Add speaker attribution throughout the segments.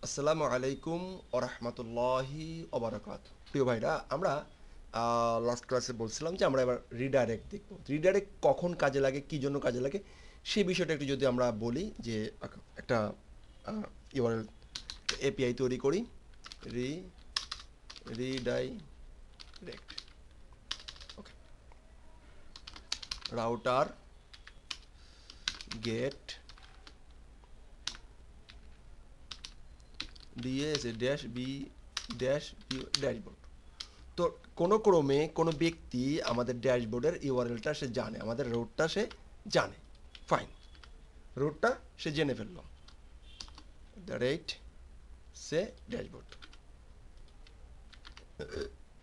Speaker 1: আসসালামু আলাইকুম ওরহমতুল্লাহি ওবারাকাত। প্রিয় ভাইরা, আমরা লাস্ট ক্লাসে বলছিলাম যে আমরা এবার রিডাইরেক্ট দেখব। রিডাইরেক্ট কখন কাজে লাগে, কী জন্য কাজে লাগে, সেই বিষয়টা একটু যদি আমরা বলি যে একটা ইউআরএল এপিআই তৈরি করি। রি redirect, okay, router get DS dash B dash B dashboard. তো কোনো ক্রমে কোনো ব্যক্তি আমাদের ড্যাশবোর্ডের ইউআরএলটা সে জানে, আমাদের রুটটা সে জানে। ফাইন, রুটটা সে জেনে ফেললো। দ্য রেট সে ড্যাশবোর্ড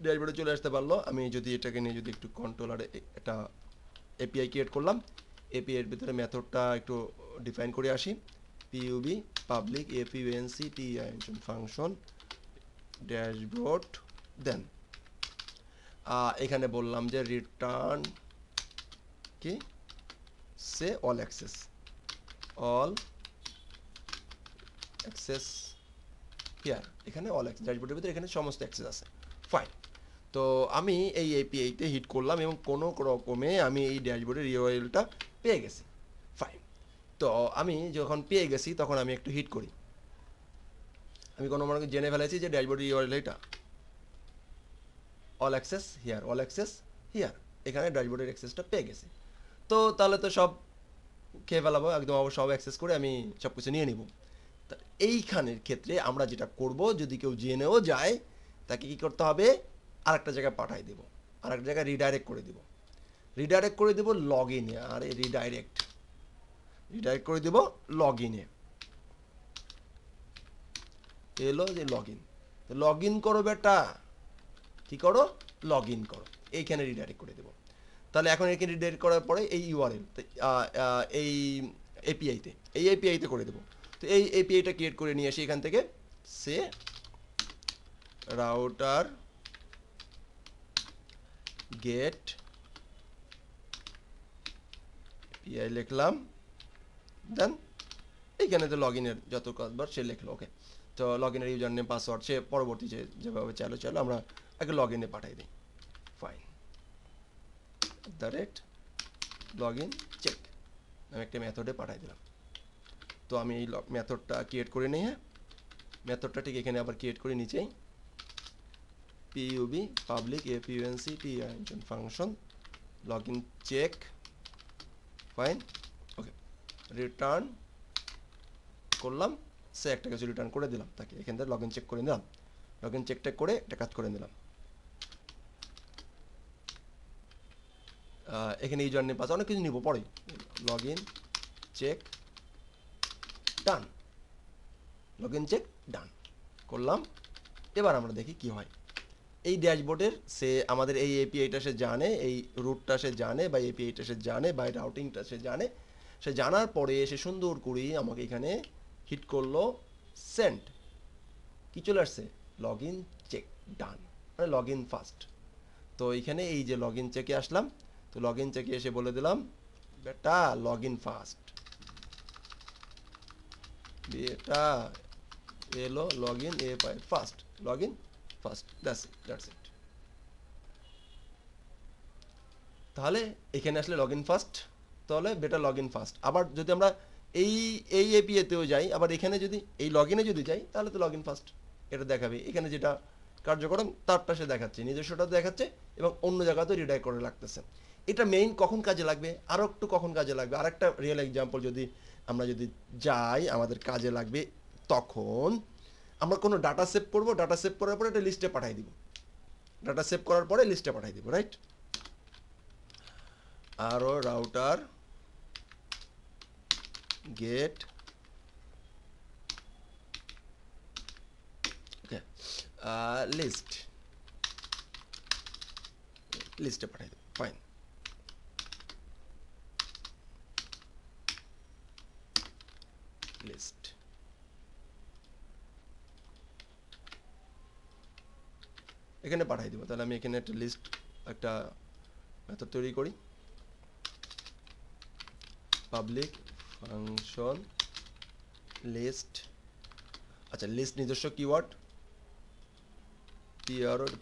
Speaker 1: ড্যাশবোর্ডে চলে আসতে পারলো। আমি যদি এটাকে নিয়ে যদি একটু কন্ট্রোলারে একটা এপিআই ক্রিয়েট করলাম, এপিআইয়ের ভিতরে মেথডটা একটু ডিফাইন করে আসি। পিইউবি পাবলিক এপিইউএনসি টিআইএনশন ফাংশন ড্যাশবোর্ড, দেন এখানে বললাম যে রিটার্ন কি সে অল অ্যাক্সেস হিয়ার। এখানে অল অ্যাক্সেস ড্যাশবোর্ডের ভিতরে এখানে সমস্ত অ্যাক্সেস আছে। ফাইন। তো আমি এই এপিআইতে হিট করলাম এবং কোনো রকমে আমি এই ড্যাশবোর্ডের ইউআরএলটা পেয়ে গেছি। ফাইন। তো আমি যখন পেয়ে গেছি তখন আমি একটু হিট করি। আমি কোনো মনে জেনে ফেলেছি যে ড্যাশবোর্ডের ইউআরএল এটা all access here, all access here. এখানে ড্যাশবোর্ডের অ্যাক্সেসটা পেয়ে গেছি। তো তাহলে তো সব খেয়ে ফেলাবো একদম, সব অ্যাক্সেস করে আমি সব কিছু নিয়ে নিব। তা এইখানের ক্ষেত্রে আমরা যেটা করব, যদি কেউ জেনেও যায় তাকে কি করতে হবে, আরেকটা জায়গায় পাঠাই দেব, আরেকটা জায়গায় রিডাইরেক্ট করে দেব। রিডাইরেক্ট করে দেব লগ ইনে। আরে রিডাইরেক্ট করে দেব লগ ইনে। এলো যে লগ ইন। লগ ইন করো বেটা, কি করো, লগ ইন করো। এইখানে রিডাইরেক্ট করে দেবো। তাহলে এখন এখানে রিডাইরেক্ট করার পরে এই ইউআরএল এই এপিআইতে করে দেবো। তো এই এপিআইটা ক্রিয়েট করে নিয়ে আসি এখান থেকে। সে রাউটার গেট এপিআই লিখলাম, দেন এইখানে তো লগ ইনের যত কাজবার সে লিখলো। ওকে, তো লগ ইনের ইউজার নেম পাসওয়ার্ড সে পরবর্তী যেভাবে চালো আমরা আগে লগ ইনে পাঠাই দিই। Fine, the rate log in check আমি একটা মেথডে পাঠাই দিলাম। তো আমি এই মেথডটা ক্রিয়েট করে নিই। হ্যাঁ, মেথডটা ঠিক এখানে আবার ক্রিয়েট করে নিচেই পিইউবি পাবলিক এপিইউএনসি টিআইএনশন function log in check. Fine, okay, return করলাম। সে একটা কিছু রিটার্ন করে দিলাম তাকে, এখান থেকে লগ ইন চেক করে নিলাম। লগ ইন চেকটা করে একটা কাজ করে নিলাম। এখানে ইউজার নেম পাস অনেক কিছু নিব পরে। Log in check done, log in check done করলাম। এবার আমরা দেখি কি হয়। এই ড্যাশবোর্ডের সে আমাদের এই এপিআইটা সে জানে, এই রুটটা সে জানে, বা এপিআইটা সে জানে, বা এই রাউটিংটা সে জানে। সে জানার পরে সে সুন্দর করে আমাকে এখানে হিট করলো সেন্ড। কি চলে আসছে, লগ ইন চেক ডান, মানে লগ ইন ফাস্ট। তো এইখানে এই যে লগ ইন চেকে আসলাম, তো লগ ইন চেকে এসে বলে দিলাম বেটা লগ ইন ফাস্ট, বেটা এলো log in a pi fast, log in fast, that's it. তাহলে এখানে আসলে লগ ইন ফার্স্ট, তাহলে বেটা লগ ইন ফার্স্ট। আবার যদি আমরা এই এই এপিএতেও যাই, আবার এখানে যদি এই লগ ইনে যদি যাই, তাহলে তো লগ ইন ফার্স্ট এটা দেখাবে। এখানে যেটা কার্যক্রম তারটা সে দেখাচ্ছে, নিজস্বটা দেখাচ্ছে, এবং অন্য জায়গাতেও রিডাইরেক্ট করে লাগতেছে। এটা মেইন কখন কাজে লাগবে, আরও একটু কখন কাজে লাগবে, আরেকটা রিয়েল এক্সাম্পল যদি আমরা যদি যাই আমাদের কাজে লাগবে। তখন আমরা কোনো ডাটা সেভ করবো, ডাটা সেভ করার পরে একটা লিস্টে পাঠাই দিব, ডাটা সেভ করার পরে লিস্টে পাঠাই দিব, রাইট। আরও রাউটার গেট, ওকে, লিস্ট, লিস্টে পাঠাই দেবো। ফাইন, লিস্ট, এখানে পাঠাই দেবো। তাহলে আমি এখানে একটা লিস্ট একটা মেথড তৈরি করি, পাবলিক ফাংশন লিস্ট আচ্ছা, লিস্ট নিজস্ব কিওয়ার্ড,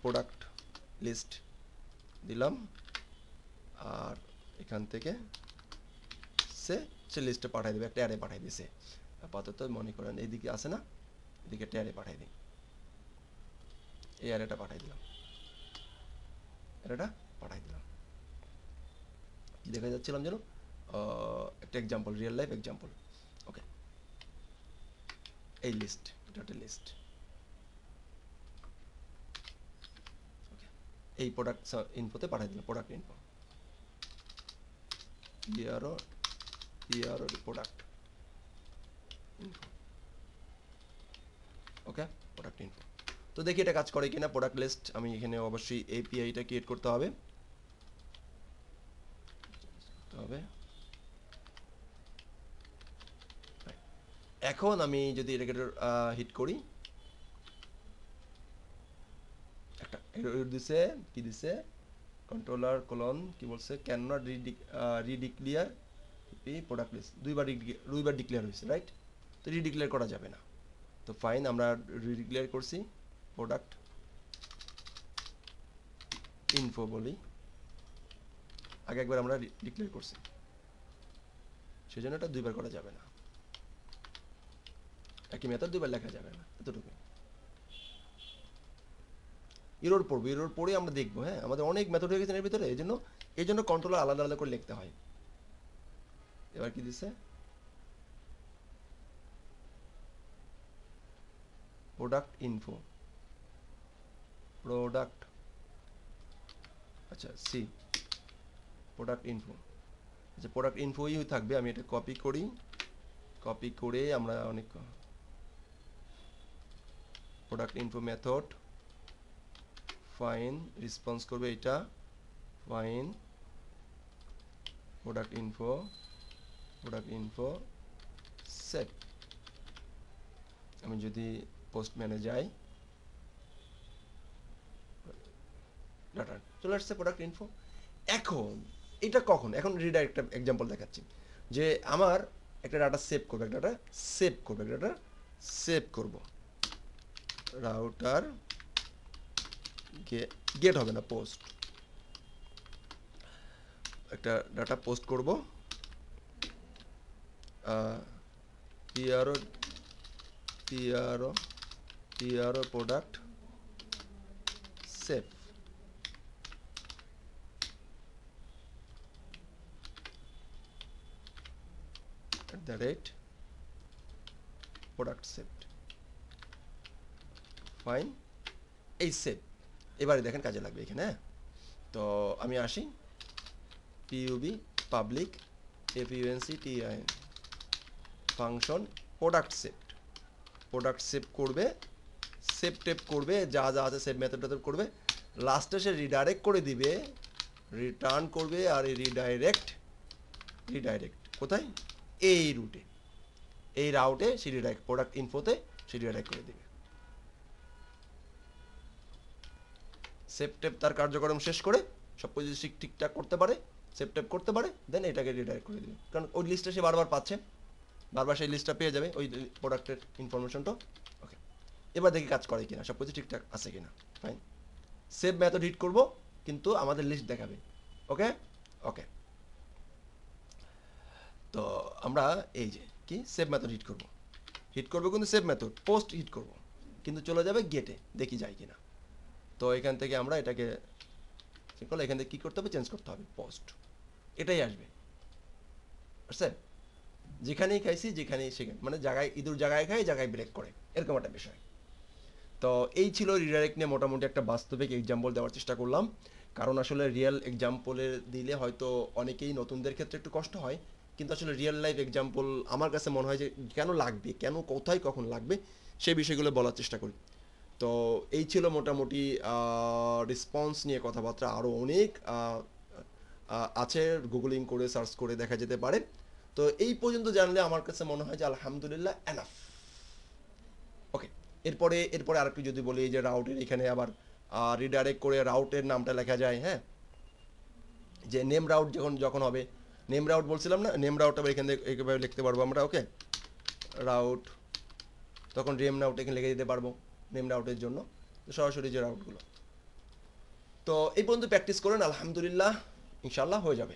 Speaker 1: প্রোডাক্ট লিস্ট দিলাম, আর এখান থেকে সে লিস্টে পাঠিয়ে দেবে, একটা অ্যারে পাঠিয়ে দিছে। আপাতত মনে করেন এইদিকে আছে না, এদিকে একটা অ্যারে পাঠিয়ে দিই, এই অ্যারেটা পাঠিয়ে দিলাম, অ্যারেটা পাঠিয়ে দিলাম। কি দেখা যাচ্ছিলাম যেন একটা এক্সাম্পল, রিয়েল লাইফ এক্সাম্পল। ওকে, এই লিস্ট, এটা একটা লিস্ট। ওকে, এই প্রোডাক্ট ইনফোতে পাঠিয়ে দিলাম, প্রোডাক্ট ইনফো, প্রোডাক্ট ইনফো। ওকে, প্রোডাক্ট ইনফো। তো দেখি এটা কাজ করে কিনা। প্রোডাক্ট লিস্ট, আমি এখানে অবশ্যই এপিআইটা ক্রিয়েট করতে হবে। এখন আমি যদি এটাকে হিট করি, একটা এরর দিছে, কি দিছে, কন্ট্রোলার কোলন কি বলছে, ক্যান নট রিডিক্লিয়ার প্রোডাক্ট লিস্ট, দুইবার ডিক্লেয়ার হয়েছে, রাইট? তো রিডিক্লেয়ার করা যাবে না। তো ফাইন, আমরা রিডিক্লেয়ার করছি, প্রোডাক্ট ইনফো বলি, আগে একবার আমরা ডিক্লেয়ার করছি, সেজন্য এটা দুইবার করা যাবে না, একই মেথড দুইবার লেখা যাবে না, এতটুকু। এরর পড়বো, এরর পড়ে আমরা দেখবো। হ্যাঁ, আমাদের অনেক মেথড হয়ে গেছে এর ভিতরে, এই জন্য কন্ট্রোলার আলাদা আলাদা করে লিখতে হয়। এবার কি দিছে, প্রোডাক্ট ইনফো, প্রোডাক্ট, আচ্ছা সি, প্রোডাক্ট ইনফো। আচ্ছা, প্রোডাক্ট ইনফোই থাকবে। আমি এটা কপি করি, কপি করে আমরা অনেক product info method fine response করবে এটা, ফাইন প্রোডাক্ট ইনফো সেভ। আমি যদি পোস্টম্যানে যাই, ডাটা চলে আসছে প্রোডাক্ট ইনফো। এখন এটা কখন, এখন রিডাইরেক্ট এক্সাম্পল দেখাচ্ছি, যে আমার একটা ডাটা সেভ করবে, একটা ডাটা সেভ করব, রাউটার গেট হবে না, পোস্ট, একটা ডাটা পোস্ট করব, product save, product saved, fine, এই সেভ। এবারে দেখেন কাজে লাগবে এখানে। তো আমি আসি, PUB public FUNCTIN function product save করবে, সেভ টেপ করবে, যা যা আছে সেভ মেথড করবে, লাস্টে সে রিডাইরেক্ট করে দিবে, রিটার্ন করবে, আর রিডাইরেক্ট কোথায়, এই রাউটে সে রিডাইরেক্ট, প্রোডাক্ট ইনফোতে সে রিডাইরেক্ট করে দিবে। সেভ টেপ তার কার্যক্রম শেষ করে সব কিছু ঠিকঠাক করতে পারে, সেভ টেপ করতে পারে, দেন এটাকে রিডাইরেক্ট করে দিবে, কারণ ওই লিস্টটা সে বারবার পাচ্ছে, বারবার সেই লিস্টটা পেয়ে যাবে ওই প্রোডাক্টের ইনফরমেশনটা। ওকে, এবার দেখি কাজ করে কিনা, সব কিছু ঠিকঠাক আছে কিনা। ফাইন, সেভ মেথড হিট করব, কিন্তু আমাদের লিস্ট দেখাবে। ওকে ওকে, তো আমরা এই যে কি সেভ মেথড হিট করব, কিন্তু সেভ মেথড, পোস্ট হিট করব, কিন্তু চলে যাবে গেটে, দেখি যায় কিনা। তো এখান থেকে আমরা এটাকে এখান থেকে কী করতে হবে, চেঞ্জ করতে হবে, পোস্ট, এটাই আসবে। বুঝছে, যেখানেই খাইছি সেখানে, মানে জায়গায় ইঁদুর জায়গায় খায়, জায়গায় ব্রেক করে, এরকম একটা বিষয়। তো এই ছিল রিডাইরেক্ট নিয়ে মোটামুটি একটা বাস্তবিক এক্সাম্পল দেওয়ার চেষ্টা করলাম, কারণ আসলে রিয়েল এক্সাম্পলে দিলে হয়তো অনেকেই নতুনদের ক্ষেত্রে একটু কষ্ট হয়, কিন্তু আসলে রিয়েল লাইফ এক্সাম্পল আমার কাছে মনে হয় যে কেন লাগবে, কেন কোথায় কখন লাগবে, সেই বিষয়গুলো বলার চেষ্টা করি। তো এই ছিল মোটামুটি রেসপন্স নিয়ে কথাবার্তা, আরও অনেক আছে, গুগলিং করে সার্চ করে দেখা যেতে পারে। তো এই পর্যন্ত জানলে আমার কাছে মনে হয় যে আলহামদুলিল্লাহ এনাফ। ওকে, এরপরে আরেকটু যদি বলি, যে রাউটের এখানে আবার রিডাইরেক্ট করে রাউটের নামটা লেখা যায়। হ্যাঁ, যে নেম রাউট যখন হবে, নেম রাউট বলছিলাম না, নেম রাউট আবার এখানে এইভাবে লিখতে পারবো আমরা। ওকে, রাউট, তো তখন নেম আউট এখানে লিখে দিতে পারবো নেম আউটের জন্য, তো সরাসরি যে রাউটগুলো। তো এই পর্যন্ত প্র্যাকটিস করুন, আলহামদুলিল্লাহ ইনশাআল্লাহ হয়ে যাবে।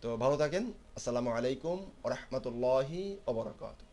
Speaker 1: তো ভালো থাকেন, আসসালামু আলাইকুম ওয়া রাহমাতুল্লাহি ওয়া বারাকাতুহু।